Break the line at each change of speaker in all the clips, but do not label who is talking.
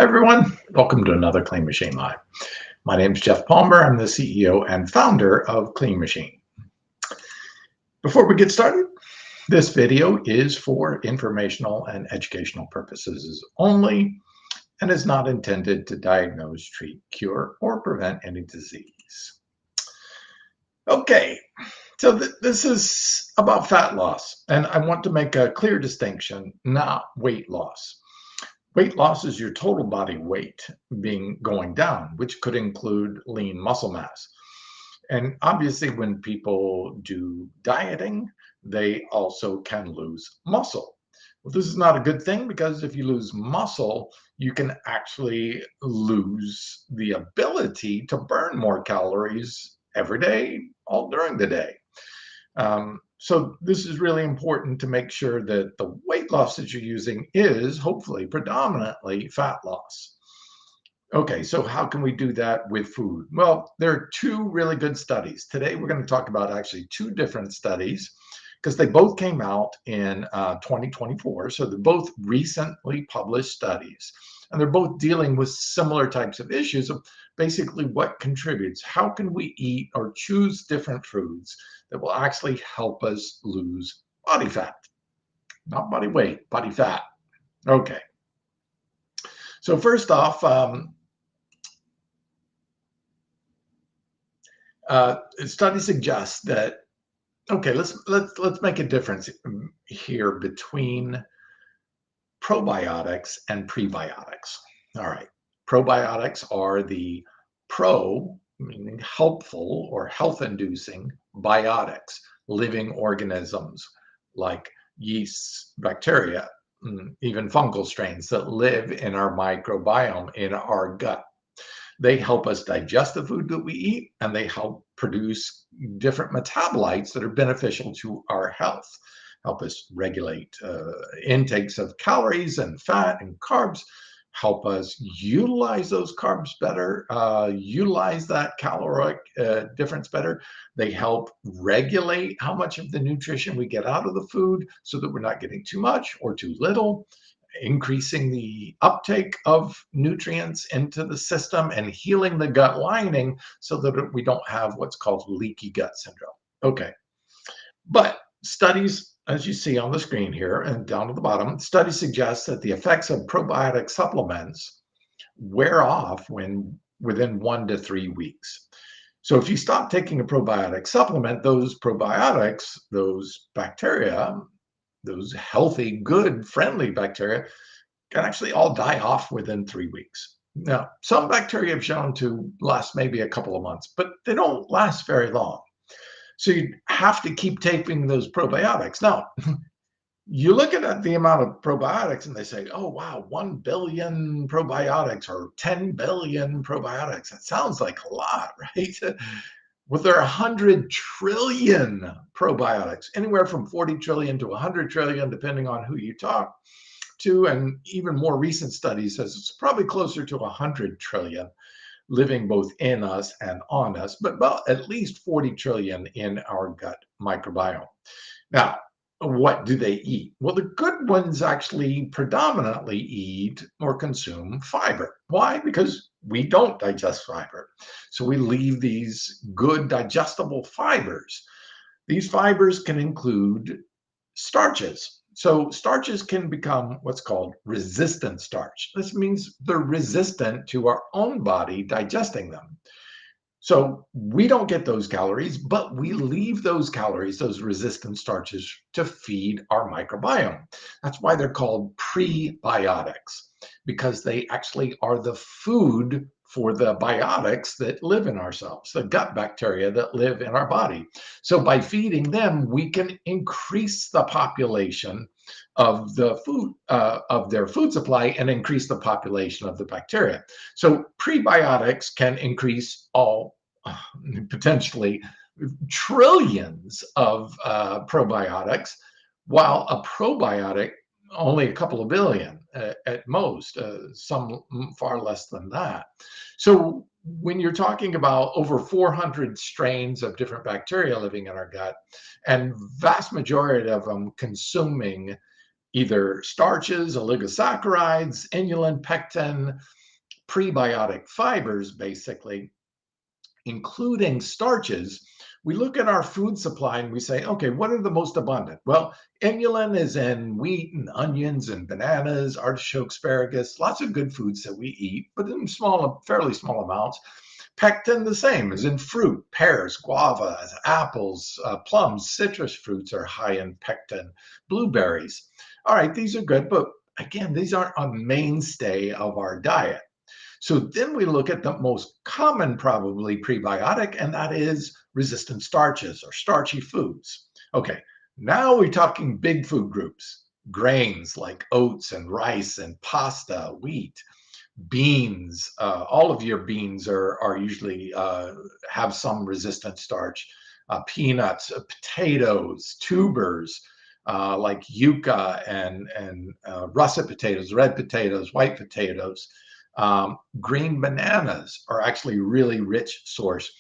Hi, everyone. Welcome to another Clean Machine Live. My name is Jeff Palmer. I'm the CEO and founder of Clean Machine. Before we get started, this video is for informational and educational purposes only and is not intended to diagnose, treat, cure, or prevent any disease. Okay, so this is about fat loss, and I want to make a clear distinction, not weight loss. Weight loss is your total body weight going down, which could include lean muscle mass. And obviously, when people do dieting, they also can lose muscle. Well, this is not a good thing because if you lose muscle, you can actually lose the ability to burn more calories every day, all during the day. So this is really important to make sure that the weight loss that you're using is hopefully predominantly fat loss. Okay, so how can we do that with food? Well, there are two really good studies. Today, we're going to talk about actually two different studies because they both came out in 2024. So they're both recently published studies. And they're both dealing with similar types of issues of basically what contributes. How can we eat or choose different foods that will actually help us lose body fat? Not body weight, body fat. Okay. So first off, studies suggest that, okay, let's make a difference here between probiotics and prebiotics. All right. Probiotics are the meaning helpful or health-inducing, biotics, living organisms like yeasts, bacteria, even fungal strains that live in our microbiome, in our gut. They help us digest the food that we eat, and they help produce different metabolites that are beneficial to our health, help us regulate intakes of calories and fat and carbs, help us utilize those carbs better, utilize that caloric difference better. They help regulate how much of the nutrition we get out of the food so that we're not getting too much or too little, increasing the uptake of nutrients into the system and healing the gut lining so that we don't have what's called leaky gut syndrome. Okay. But studies, as you see on the screen here and down at the bottom, studies suggest that the effects of probiotic supplements wear off within 1 to 3 weeks. So if you stop taking a probiotic supplement, those probiotics, those bacteria, those healthy, good, friendly bacteria can actually all die off within 3 weeks. Now, some bacteria have shown to last maybe a couple of months, but they don't last very long. So you have to keep taking those probiotics. Now, you look at the amount of probiotics and they say, oh, wow, 1 billion probiotics or 10 billion probiotics. That sounds like a lot, right? Well, there are 100 trillion probiotics, anywhere from 40 trillion to 100 trillion, depending on who you talk to. And even more recent studies says it's probably closer to 100 trillion living both in us and on us, but about at least 40 trillion in our gut microbiome. Now, what do they eat? Well, the good ones actually predominantly eat or consume fiber. Why? Because we don't digest fiber. So we leave these good digestible fibers. These fibers can include starches. So starches can become what's called resistant starch. This means they're resistant to our own body digesting them. So we don't get those calories, but we leave those calories, those resistant starches, to feed our microbiome. That's why they're called prebiotics, because they actually are the food for the biotics that live in ourselves, the gut bacteria that live in our body. So by feeding them, we can increase the population of the food of their food supply and increase the population of the bacteria. So prebiotics can increase all potentially trillions of probiotics, while a probiotic only a couple of billion at most, some far less than that. So when you're talking about over 400 strains of different bacteria living in our gut, and vast majority of them consuming either starches, oligosaccharides, inulin, pectin, prebiotic fibers, basically, including starches. We look at our food supply and we say, okay, what are the most abundant? Well, inulin is in wheat and onions and bananas, artichoke, asparagus, lots of good foods that we eat, but in fairly small amounts. Pectin, the same, is in fruit, pears, guavas, apples, plums, citrus fruits are high in pectin, blueberries. All right, these are good, but again, these aren't a mainstay of our diet. So then we look at the most common, probably prebiotic, and that is resistant starches or starchy foods. Okay, now we're talking big food groups, grains like oats and rice and pasta, wheat, beans. All of your beans are usually have some resistant starch. Peanuts, potatoes, tubers. Like yucca and russet potatoes, red potatoes, white potatoes. Green bananas are actually really rich source.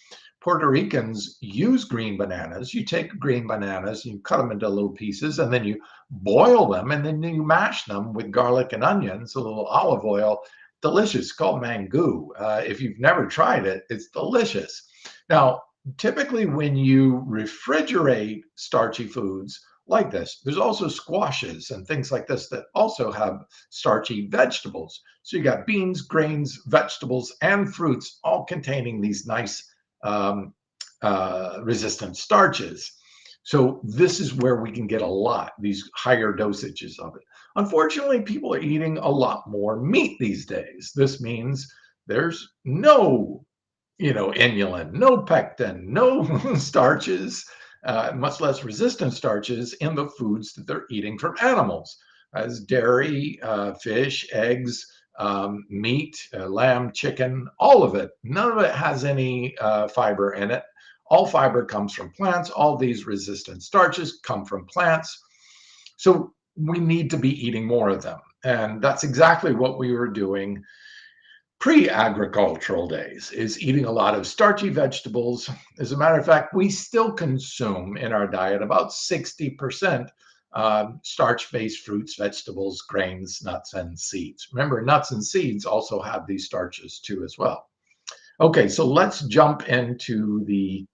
Puerto Ricans use green bananas. You take green bananas, you cut them into little pieces, and then you boil them, and then you mash them with garlic and onions, a little olive oil. Delicious. It's called mango. If you've never tried it, it's delicious. Now, typically when you refrigerate starchy foods like this, there's also squashes and things like this that also have starchy vegetables. So you got beans, grains, vegetables, and fruits all containing these nice um, resistant starches. So this is where we can get a lot, these higher dosages of it. Unfortunately, people are eating a lot more meat these days. This means there's no, inulin, no pectin, no starches, much less resistant starches in the foods that they're eating from animals, as dairy, fish, eggs, meat, lamb, chicken, all of it. None of it has any fiber in it. All fiber comes from plants. All these resistant starches come from plants. So we need to be eating more of them. And that's exactly what we were doing pre-agricultural days, is eating a lot of starchy vegetables. As a matter of fact, we still consume in our diet about 60% starch-based fruits, vegetables, grains, nuts, and seeds. Remember, nuts and seeds also have these starches too as well. Okay, so let's jump into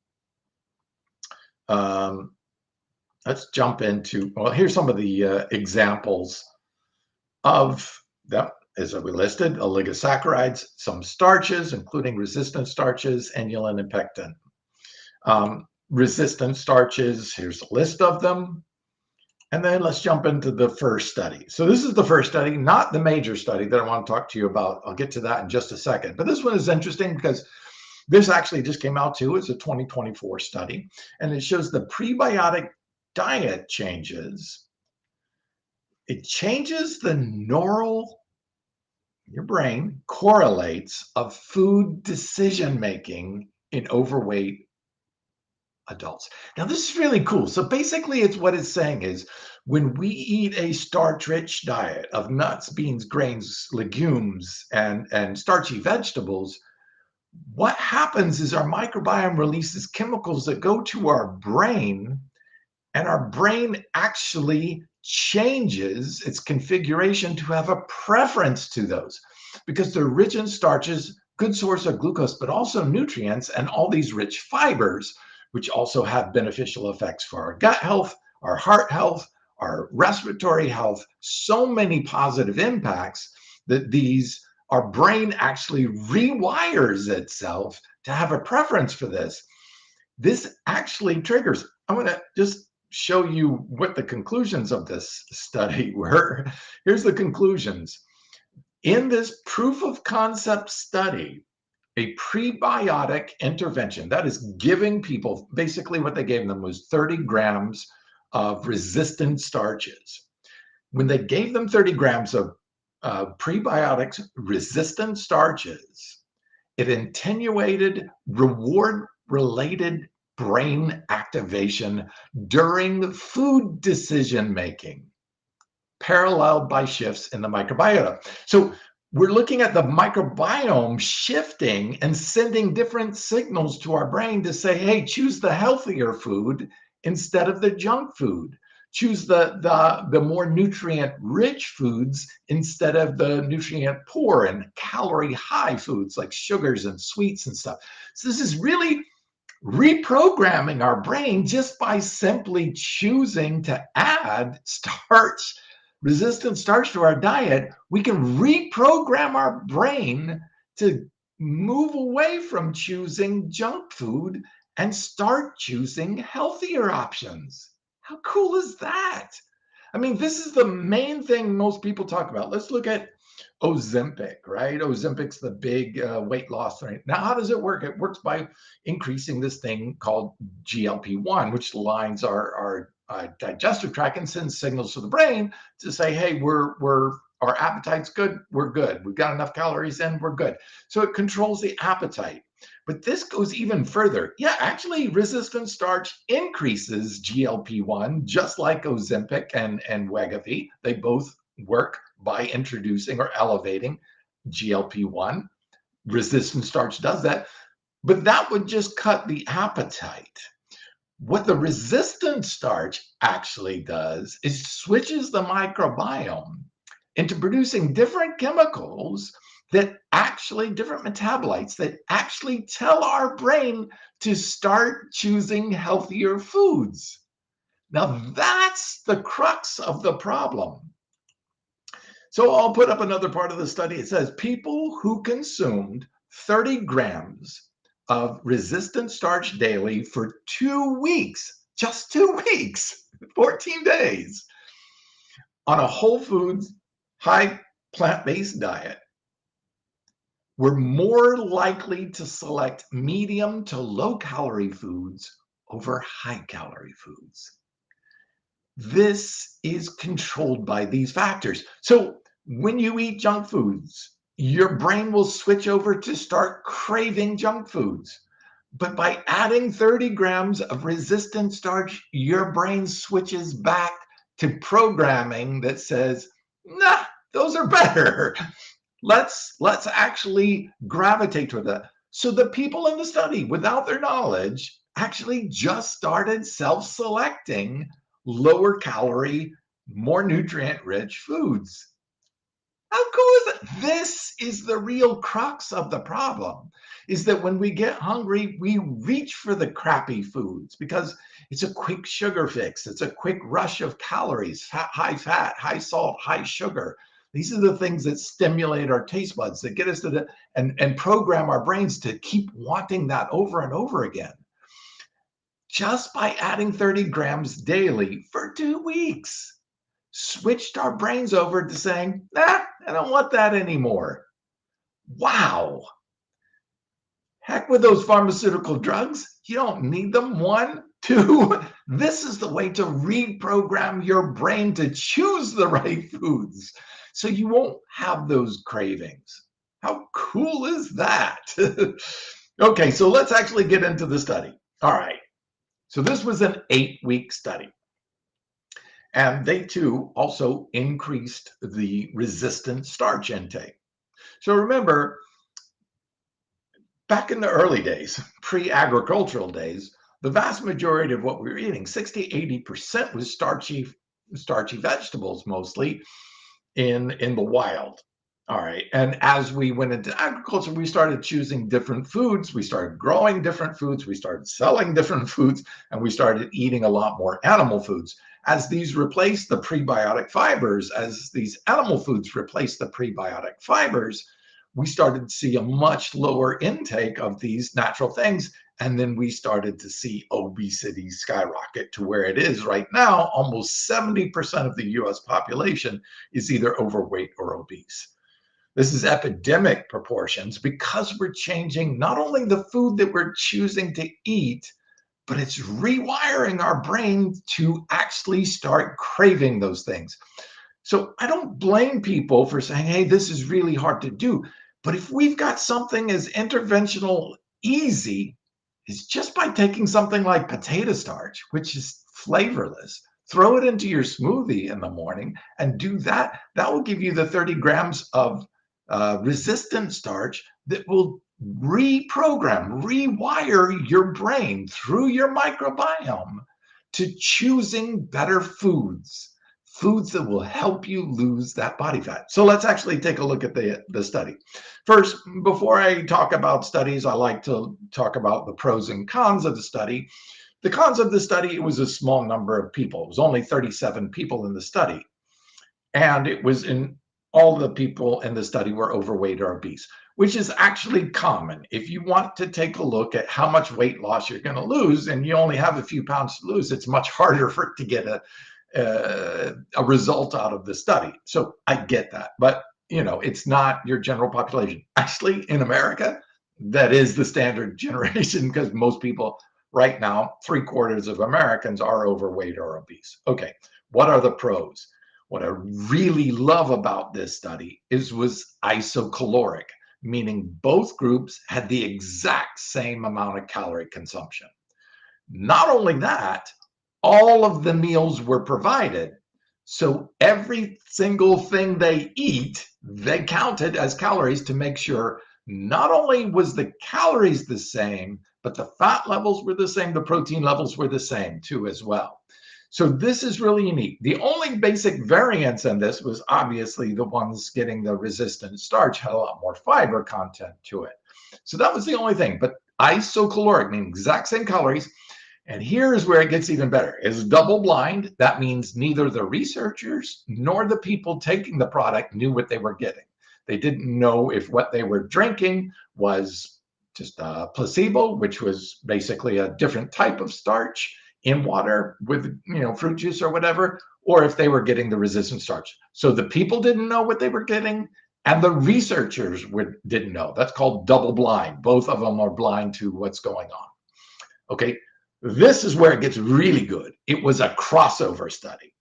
um, well, here's some of the examples of them, as we listed: oligosaccharides, some starches, including resistant starches, inulin and pectin. Resistant starches, here's a list of them. And then let's jump into the first study. So this is the first study, not the major study that I want to talk to you about. I'll get to that in just a second. But this one is interesting because this actually just came out too. It's a 2024 study, and it shows the prebiotic diet changes. It changes the neural, your brain correlates of food decision making in overweight adults. Now, this is really cool. So basically, it's what it's saying is when we eat a starch-rich diet of nuts, beans, grains, legumes, and starchy vegetables, what happens is our microbiome releases chemicals that go to our brain, and our brain actually changes its configuration to have a preference to those because they're rich in starches, good source of glucose, but also nutrients and all these rich fibers, which also have beneficial effects for our gut health, our heart health, our respiratory health. So many positive impacts that our brain actually rewires itself to have a preference for this. This actually triggers. I'm going to just show you what the conclusions of this study were. Here's the conclusions. In this proof of concept study, a prebiotic intervention, that is giving people, basically what they gave them was 30 grams of resistant starches. When they gave them 30 grams of prebiotics resistant starches, it attenuated reward-related brain activation during food decision making, paralleled by shifts in the microbiota. So we're looking at the microbiome shifting and sending different signals to our brain to say, hey, choose the healthier food instead of the junk food. Choose the more nutrient-rich foods instead of the nutrient-poor and calorie-high foods like sugars and sweets and stuff. So this is really reprogramming our brain just by simply choosing to add starch, resistant starch to our diet. We can reprogram our brain to move away from choosing junk food and start choosing healthier options. How cool is that? I mean, this is the main thing most people talk about. Let's look at Ozempic, right? Ozempic's the big weight loss thing. Now, how does it work? It works by increasing this thing called GLP-1, which lines our digestive tract and sends signals to the brain to say, hey, our appetite's good, we're good. We've got enough calories in, we're good. So it controls the appetite. But this goes even further. Yeah, actually, resistant starch increases GLP-1, just like Ozempic and Wegovy. They both work by introducing or elevating GLP-1. Resistant starch does that, but that would just cut the appetite. What the resistant starch actually does is switches the microbiome into producing different chemicals that actually, different metabolites that actually tell our brain to start choosing healthier foods. Now, that's the crux of the problem. So I'll put up another part of the study. It says people who consumed 30 grams of resistant starch daily for 2 weeks, just 2 weeks, 14 days, on a whole foods, high plant-based diet, were more likely to select medium to low calorie foods over high calorie foods. This is controlled by these factors. So when you eat junk foods, your brain will switch over to start craving junk foods. But by adding 30 grams of resistant starch, your brain switches back to programming that says, nah, those are better. Let's actually gravitate toward that. So the people in the study, without their knowledge, actually just started self-selecting lower calorie, more nutrient-rich foods. How cool is it? This is the real crux of the problem, is that when we get hungry, we reach for the crappy foods because it's a quick sugar fix. It's a quick rush of calories, high fat, high salt, high sugar. These are the things that stimulate our taste buds, that get us to and program our brains to keep wanting that over and over again. Just by adding 30 grams daily for 2 weeks, switched our brains over to saying, nah, I don't want that anymore. Wow. Heck with those pharmaceutical drugs. You don't need them. 1, 2. This is the way to reprogram your brain to choose the right foods so you won't have those cravings. How cool is that? Okay, so let's actually get into the study. All right. So this was an 8-week study. And they too also increased the resistant starch intake. So remember, back in the early days, pre-agricultural days, the vast majority of what we were eating, 60–80%, was starchy vegetables, mostly in the wild. All right. And as we went into agriculture, we started choosing different foods. We started growing different foods. We started selling different foods, and we started eating a lot more animal foods. As these replaced the prebiotic fibers, as these animal foods replaced the prebiotic fibers, we started to see a much lower intake of these natural things. And then we started to see obesity skyrocket to where it is right now. Almost 70% of the US population is either overweight or obese. This is epidemic proportions because we're changing not only the food that we're choosing to eat, but it's rewiring our brain to actually start craving those things. So I don't blame people for saying, hey, this is really hard to do. But if we've got something as interventional easy, it's just by taking something like potato starch, which is flavorless, throw it into your smoothie in the morning and do that. That will give you the 30 grams of resistant starch that will reprogram, rewire your brain through your microbiome to choosing better foods, foods that will help you lose that body fat. So let's actually take a look at the study. First, before I talk about studies, I like to talk about the pros and cons of the study. The cons of the study, it was a small number of people. It was only 37 people in the study. And it was in all the people in the study were overweight or obese, which is actually common. If you want to take a look at how much weight loss you're going to lose and you only have a few pounds to lose, it's much harder for it to get a result out of the study. So I get that, but it's not your general population. Actually, in America, that is the standard generation because most people right now, 3/4 of Americans are overweight or obese. Okay, what are the pros? What I really love about this study was isocaloric, meaning both groups had the exact same amount of calorie consumption. Not only that, all of the meals were provided. So every single thing they eat, they counted as calories to make sure not only was the calories the same, but the fat levels were the same, the protein levels were the same too as well. So this is really unique. The only basic variance in this was obviously the ones getting the resistant starch had a lot more fiber content to it. So that was the only thing, but isocaloric, meaning exact same calories. And here's where it gets even better. It's double blind. That means neither the researchers nor the people taking the product knew what they were getting. They didn't know if what they were drinking was just a placebo, which was basically a different type of starch in water with fruit juice or whatever, or if they were getting the resistant starch. So the people didn't know what they were getting, and the researchers didn't know. That's called double blind. Both of them are blind to what's going on. Okay, this is where it gets really good. It was a crossover study.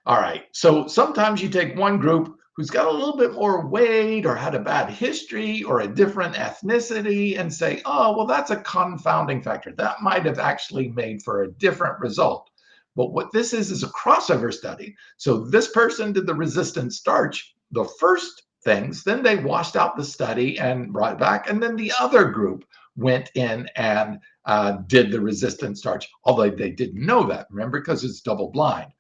All right, so sometimes you take one group who's got a little bit more weight or had a bad history or a different ethnicity and say, oh, well, that's a confounding factor. That might have actually made for a different result. But what this is a crossover study. So this person did the resistant starch, the first things, then they washed out the study and brought it back. And then the other group went in and did the resistant starch, although they didn't know that, remember, because it's double blind.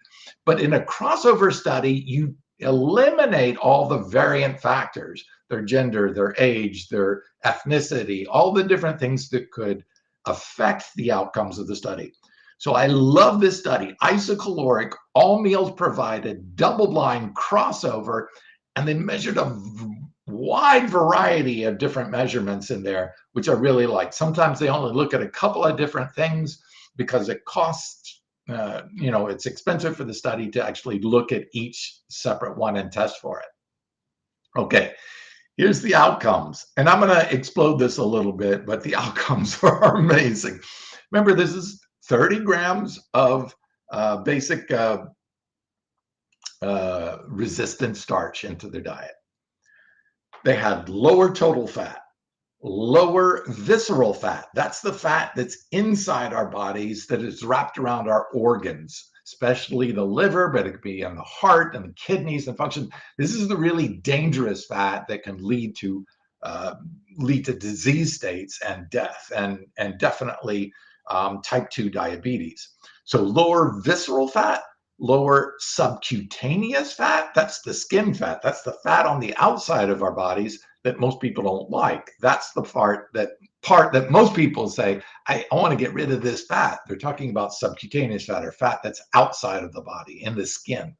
But in a crossover study, you eliminate all the variant factors, their gender, their age, their ethnicity, all the different things that could affect the outcomes of the study. So I love this study, isocaloric, all meals provided, double blind, crossover, and they measured a wide variety of different measurements in there, which I really like. Sometimes they only look at a couple of different things because it costs it's expensive for the study to actually look at each separate one and test for it. Okay, here's the outcomes. And I'm going to explode this a little bit, but the outcomes are amazing. Remember, this is 30 grams of basic resistant starch into their diet. They had lower total fat, lower visceral fat. That's the fat that's inside our bodies that is wrapped around our organs, especially the liver, but it could be in the heart and the kidneys and function. This is the really dangerous fat that can lead to disease states and death, and definitely type 2 diabetes. So lower visceral fat, lower subcutaneous fat, that's the skin fat, that's the fat on the outside of our bodies that most people don't like. That's the part that most people say, I want to get rid of this fat. They're talking about subcutaneous fat, or fat that's outside of the body, in the skin.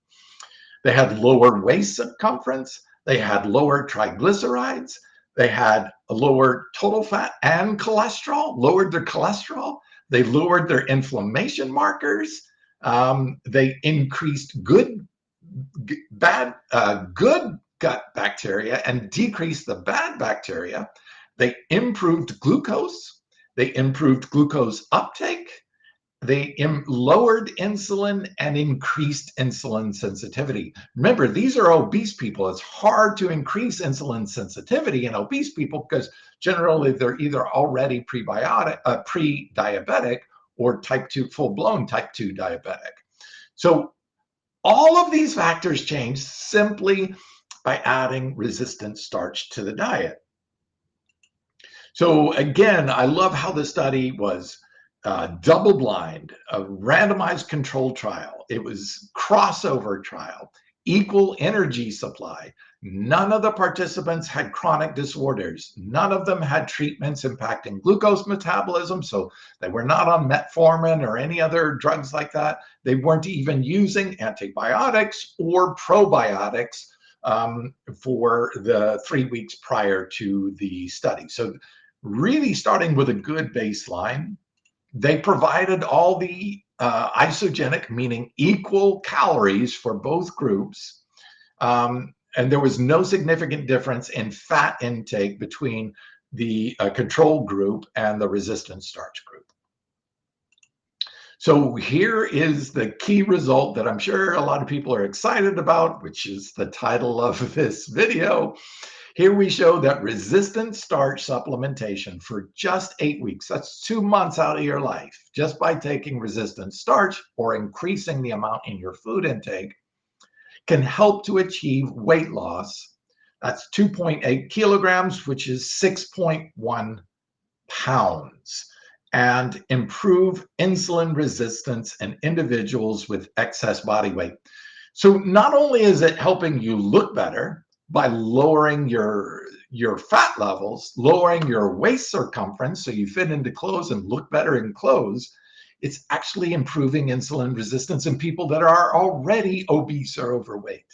They had lower waist circumference. They had lower triglycerides. They had a lower total fat and cholesterol, lowered their cholesterol. They lowered their inflammation markers. They increased good gut bacteria and decreased the bad bacteria. They improved glucose. They improved glucose uptake. They lowered insulin and increased insulin sensitivity. Remember, these are obese people. It's hard to increase insulin sensitivity in obese people because generally they're either already pre-diabetic or type 2, full-blown type 2 diabetic. So all of these factors change simply by adding resistant starch to the diet. So again, I love how the study was double-blind, a randomized control trial. It was crossover trial, equal energy supply. None of the participants had chronic disorders. None of them had treatments impacting glucose metabolism, so they were not on metformin or any other drugs like that. They weren't even using antibiotics or probiotics for the 3 weeks prior to the study. So really starting with a good baseline. They provided all the isogenic, meaning equal calories for both groups. And there was no significant difference in fat intake between the control group and the resistant starch group. So here is the key result that I'm sure a lot of people are excited about, which is the title of this video. Here we show that resistant starch supplementation for just 8 weeks, that's 2 months out of your life, just by taking resistant starch or increasing the amount in your food intake, can help to achieve weight loss. That's 2.8 kilograms, which is 6.1 pounds, and improve insulin resistance in individuals with excess body weight. So not only is it helping you look better by lowering your fat levels, lowering your waist circumference so you fit into clothes and look better in clothes, it's actually improving insulin resistance in people that are already obese or overweight.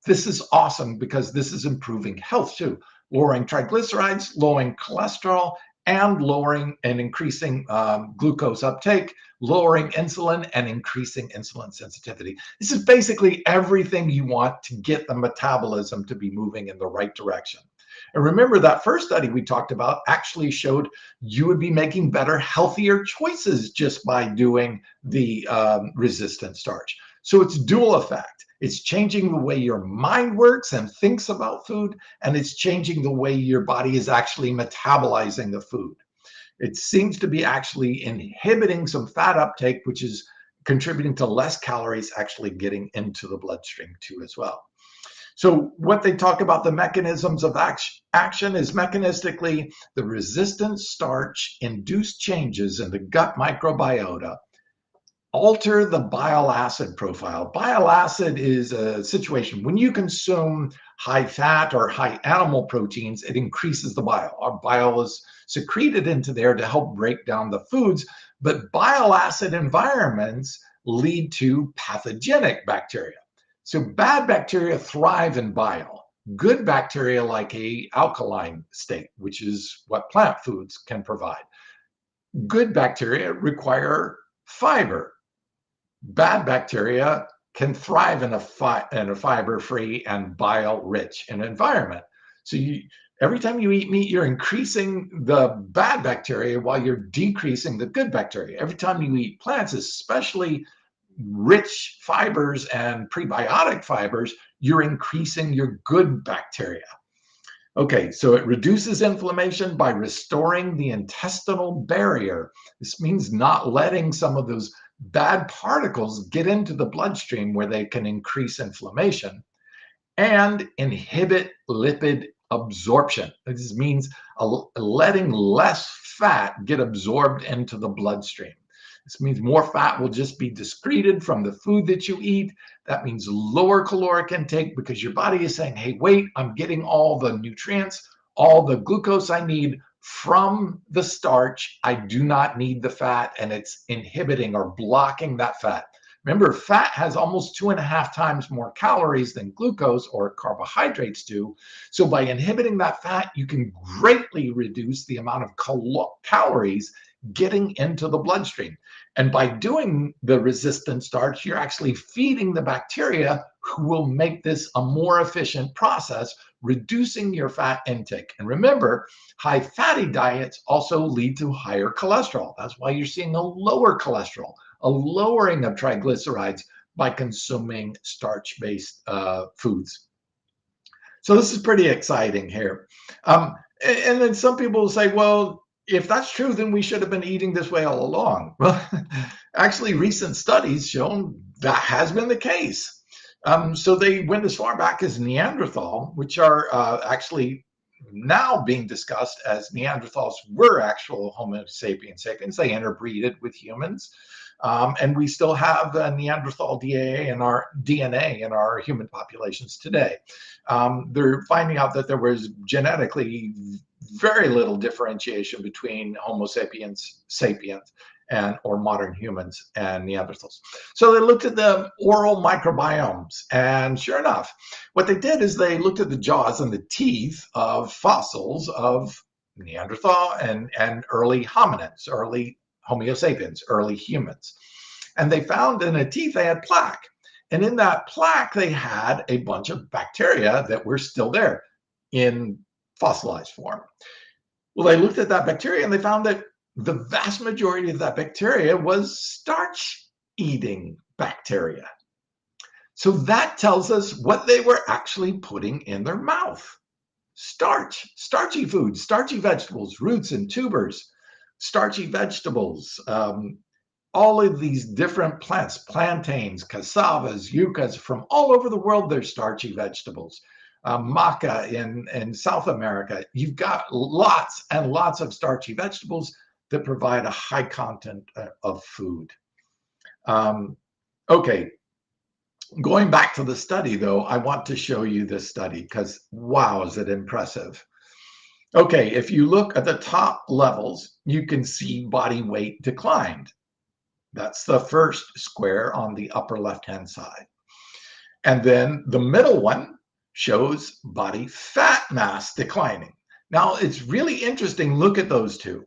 This is awesome because this is improving health too, lowering triglycerides, lowering cholesterol, and lowering and increasing glucose uptake, lowering insulin and increasing insulin sensitivity. This is basically everything you want to get the metabolism to be moving in the right direction. And remember, that first study we talked about actually showed you would be making better, healthier choices just by doing the resistant starch. So it's dual effect. It's changing the way your mind works and thinks about food, and it's changing the way your body is actually metabolizing the food. It seems to be actually inhibiting some fat uptake, which is contributing to less calories actually getting into the bloodstream too as well. So what they talk about the mechanisms of action is mechanistically, the resistant starch induced changes in the gut microbiota alter the bile acid profile. Bile acid is a situation when you consume high fat or high animal proteins, it increases the bile. Our bile is secreted into there to help break down the foods, but bile acid environments lead to pathogenic bacteria. So bad bacteria thrive in bile. Good bacteria like an alkaline state, which is what plant foods can provide. Good bacteria require fiber. Bad bacteria can thrive in a fiber-free and bile-rich environment. So every time you eat meat, you're increasing the bad bacteria while you're decreasing the good bacteria. Every time you eat plants, especially rich fibers and prebiotic fibers, you're increasing your good bacteria. Okay, so it reduces inflammation by restoring the intestinal barrier. This means not letting some of those bad particles get into the bloodstream where they can increase inflammation, and inhibit lipid absorption. This means letting less fat get absorbed into the bloodstream. This means more fat will just be excreted from the food that you eat. That means lower caloric intake because your body is saying, hey, wait, I'm getting all the nutrients, all the glucose I need from the starch. I do not need the fat, and it's inhibiting or blocking that fat. Remember, fat has almost 2.5 times more calories than glucose or carbohydrates do. So by inhibiting that fat, you can greatly reduce the amount of calories getting into the bloodstream. And by doing the resistant starch, you're actually feeding the bacteria who will make this a more efficient process, reducing your fat intake. And remember, high fatty diets also lead to higher cholesterol. That's why you're seeing a lower cholesterol, a lowering of triglycerides by consuming starch-based foods. So this is pretty exciting here. And then some people will say, well, if that's true, then we should have been eating this way all along. Well, actually, recent studies shown that has been the case. So they went as far back as Neanderthal, which are actually now being discussed as Neanderthals were actual Homo sapiens sapiens. They interbreeded with humans. And we still have Neanderthal DNA in our human populations today. They're finding out that there was genetically very little differentiation between Homo sapiens sapiens or modern humans and Neanderthals. So they looked at the oral microbiomes, and sure enough, what they did is they looked at the jaws and the teeth of fossils of Neanderthal and early hominids, early Homo sapiens, early humans. And they found in the teeth they had plaque. And in that plaque, they had a bunch of bacteria that were still there in fossilized form. Well, they looked at that bacteria and they found that the vast majority of that bacteria was starch-eating bacteria. So that tells us what they were actually putting in their mouth. Starch, starchy foods, starchy vegetables, roots and tubers, starchy vegetables, all of these different plants, plantains, cassavas, yuccas, from all over the world, they're starchy vegetables. Maca in South America, you've got lots and lots of starchy vegetables that provide a high content of food. Okay, going back to the study though, I want to show you this study because wow, is it impressive. Okay, if you look at the top levels, you can see body weight declined. That's the first square on the upper left-hand side. And then the middle one shows body fat mass declining. Now, it's really interesting. Look at those two.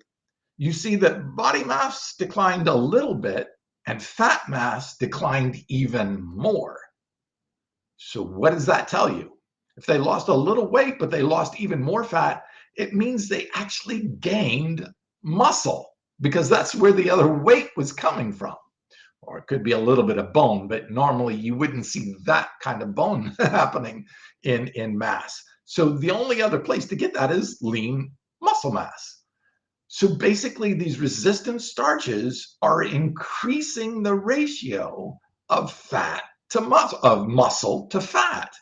You see that body mass declined a little bit and fat mass declined even more. So what does that tell you? If they lost a little weight, but they lost even more fat, it means they actually gained muscle because that's where the other weight was coming from. Or it could be a little bit of bone, but normally you wouldn't see that kind of bone happening in mass. So the only other place to get that is lean muscle mass. So basically these resistant starches are increasing the ratio of fat to muscle, of muscle to fat,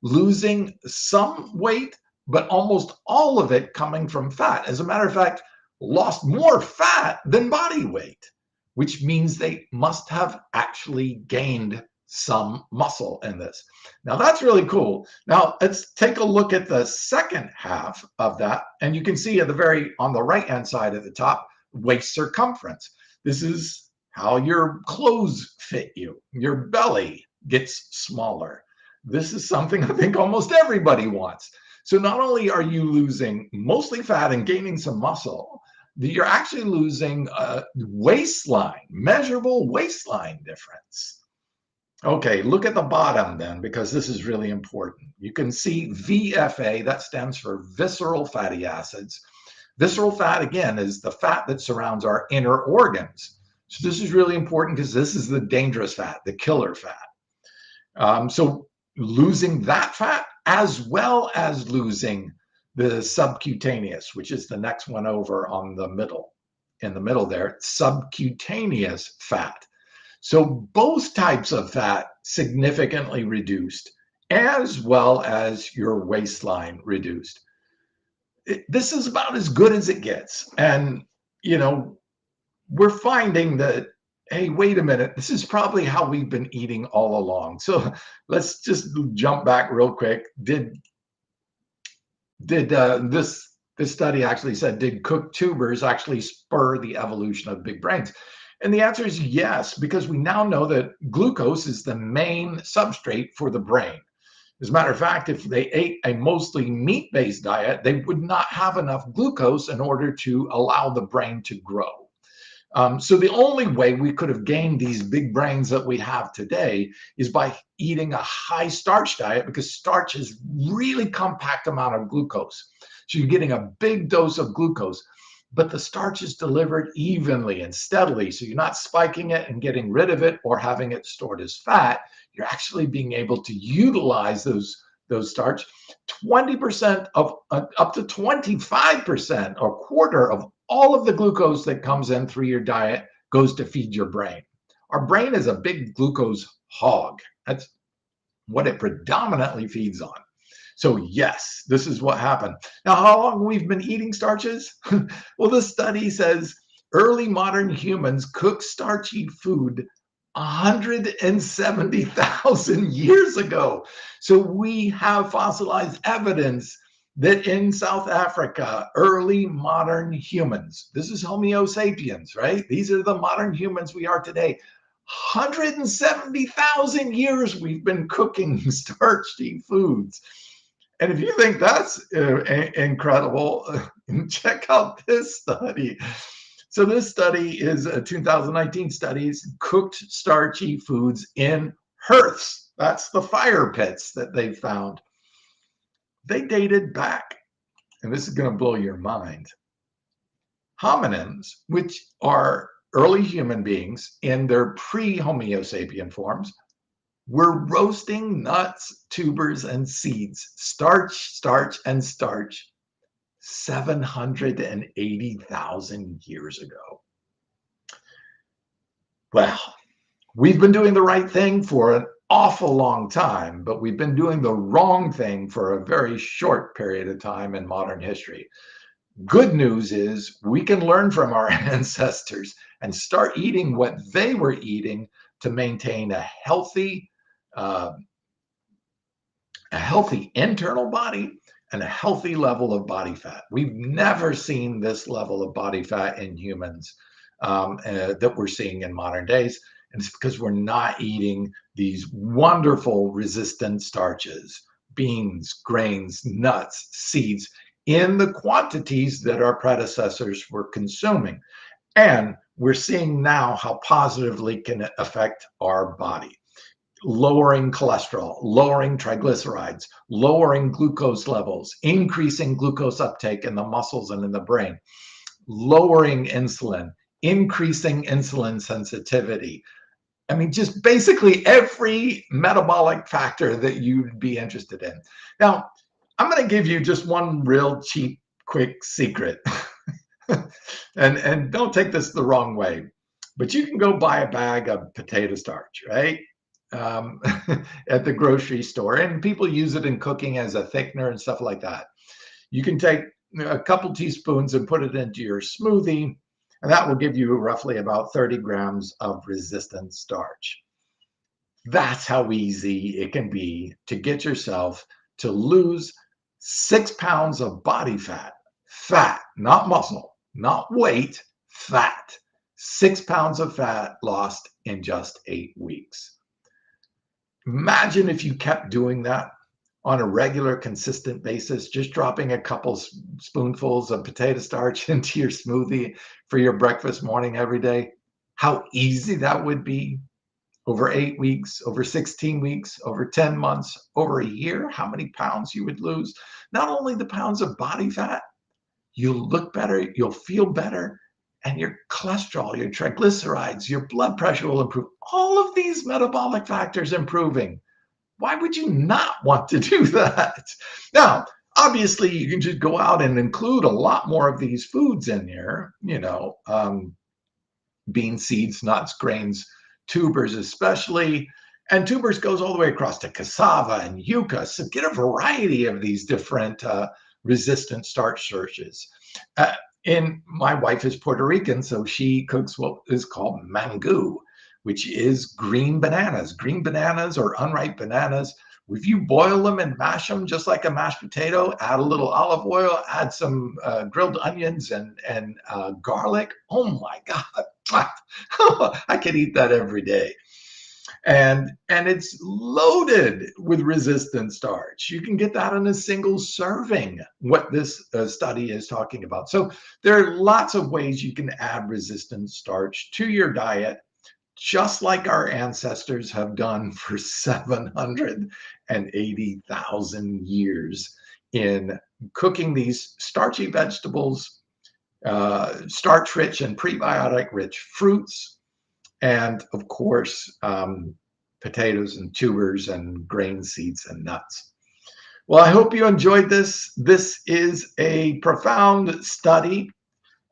losing some weight, but almost all of it coming from fat. As a matter of fact, lost more fat than body weight, which means they must have actually gained some muscle in this. Now that's really cool. Now let's take a look at the second half of that. And you can see at on the right-hand side at the top, waist circumference. This is how your clothes fit you. Your belly gets smaller. This is something I think almost everybody wants. So not only are you losing mostly fat and gaining some muscle, you're actually losing a waistline, measurable waistline difference. Okay, look at the bottom then, because this is really important. You can see VFA, that stands for visceral fatty acids. Visceral fat, again, is the fat that surrounds our inner organs. So this is really important because this is the dangerous fat, the killer fat. So losing that fat as well as losing the subcutaneous, which is the next one over on the middle, in the middle there, subcutaneous fat. So both types of fat significantly reduced, as well as your waistline reduced. This is about as good as it gets. And, you know, we're finding that, hey, wait a minute, this is probably how we've been eating all along. So let's just jump back real quick. This study actually said, did cooked tubers actually spur the evolution of big brains? And the answer is yes, because we now know that glucose is the main substrate for the brain. As a matter of fact, if they ate a mostly meat-based diet, they would not have enough glucose in order to allow the brain to grow. So the only way we could have gained these big brains that we have today is by eating a high starch diet, because starch is really compact amount of glucose. So you're getting a big dose of glucose, but the starch is delivered evenly and steadily. So you're not spiking it and getting rid of it or having it stored as fat. You're actually being able to utilize those starch. 20% of up to 25% or quarter of all of the glucose that comes in through your diet goes to feed your brain. Our brain is a big glucose hog. That's what it predominantly feeds on. So yes, this is what happened. Now, how long we've been eating starches? Well, the study says early modern humans cooked starchy food 170,000 years ago. So we have fossilized evidence that in South Africa, early modern humans, this is Homo sapiens, right? These are the modern humans we are today. 170,000 years we've been cooking starchy foods. And if you think that's incredible, check out this study. So this study is a 2019 studies, cooked starchy foods in hearths. That's the fire pits that they found. They dated back, and this is going to blow your mind. Hominins, which are early human beings in their pre-Homo sapien forms, were roasting nuts, tubers, and seeds, starch, and starch 780,000 years ago. Well, we've been doing the right thing for an awful long time, but we've been doing the wrong thing for a very short period of time in modern history. Good news is we can learn from our ancestors and start eating what they were eating to maintain uh, a healthy internal body and a healthy level of body fat. We've never seen this level of body fat in humans that we're seeing in modern days. And it's because we're not eating these wonderful resistant starches, beans, grains, nuts, seeds in the quantities that our predecessors were consuming. And we're seeing now how positively can it affect our body. Lowering cholesterol, lowering triglycerides, lowering glucose levels, increasing glucose uptake in the muscles and in the brain, lowering insulin, increasing insulin sensitivity. I mean, just basically every metabolic factor that you'd be interested in. Now, I'm going to give you just one real cheap, quick secret. and don't take this the wrong way, but you can go buy a bag of potato starch, right? um, at the grocery store, and people use it in cooking as a thickener and stuff like that. You can take a couple teaspoons and put it into your smoothie, and that will give you roughly about 30 grams of resistant starch. That's how easy it can be to get yourself to lose 6 pounds of body fat, not muscle, not weight, fat. 6 pounds of fat lost in just 8 weeks. Imagine if you kept doing that on a regular, consistent basis, just dropping a couple spoonfuls of potato starch into your smoothie for your breakfast morning every day. How easy that would be over 8 weeks, over 16 weeks, over 10 months, over a year, how many pounds you would lose. Not only the pounds of body fat, you'll look better, you'll feel better, and your cholesterol, your triglycerides, your blood pressure will improve. All of these metabolic factors improving. Why would you not want to do that? Now, obviously, you can just go out and include a lot more of these foods in here, beans, seeds, nuts, grains, tubers especially. And tubers goes all the way across to cassava and yucca. So get a variety of these different resistant starch starches. My wife is Puerto Rican, so she cooks what is called mango, which is green bananas or unripe bananas. If you boil them and mash them just like a mashed potato, add a little olive oil, add some grilled onions and garlic. Oh my God, I could eat that every day. And it's loaded with resistant starch. You can get that in a single serving, what this study is talking about. So there are lots of ways you can add resistant starch to your diet, just like our ancestors have done for 780,000 years in cooking these starchy vegetables, starch-rich and prebiotic-rich fruits, and of course, potatoes and tubers and grain seeds and nuts. Well, I hope you enjoyed this. This is a profound study.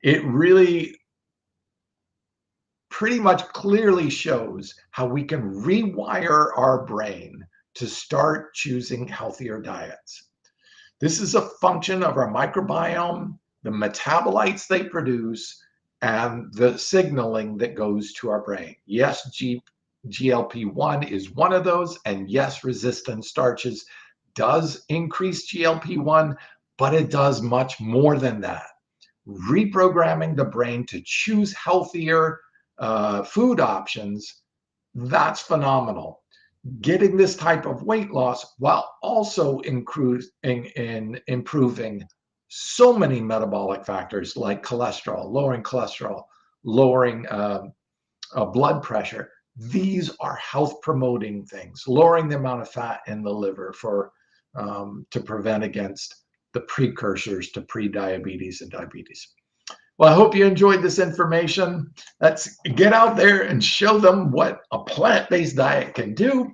It really pretty much clearly shows how we can rewire our brain to start choosing healthier diets. This is a function of our microbiome, the metabolites they produce, and the signaling that goes to our brain. Yes, GLP-1 is one of those, and yes, resistant starches does increase GLP-1, but it does much more than that. Reprogramming the brain to choose healthier food options, that's phenomenal. Getting this type of weight loss while also improving so many metabolic factors like cholesterol, lowering blood pressure. These are health promoting things, lowering the amount of fat in the liver to prevent against the precursors to pre-diabetes and diabetes. Well, I hope you enjoyed this information. Let's get out there and show them what a plant-based diet can do,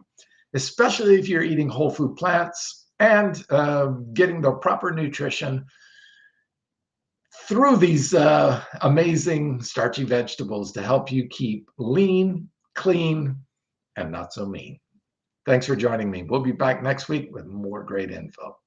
especially if you're eating whole food plants and getting the proper nutrition through these amazing starchy vegetables to help you keep lean, clean, and not so mean. Thanks for joining me. We'll be back next week with more great info.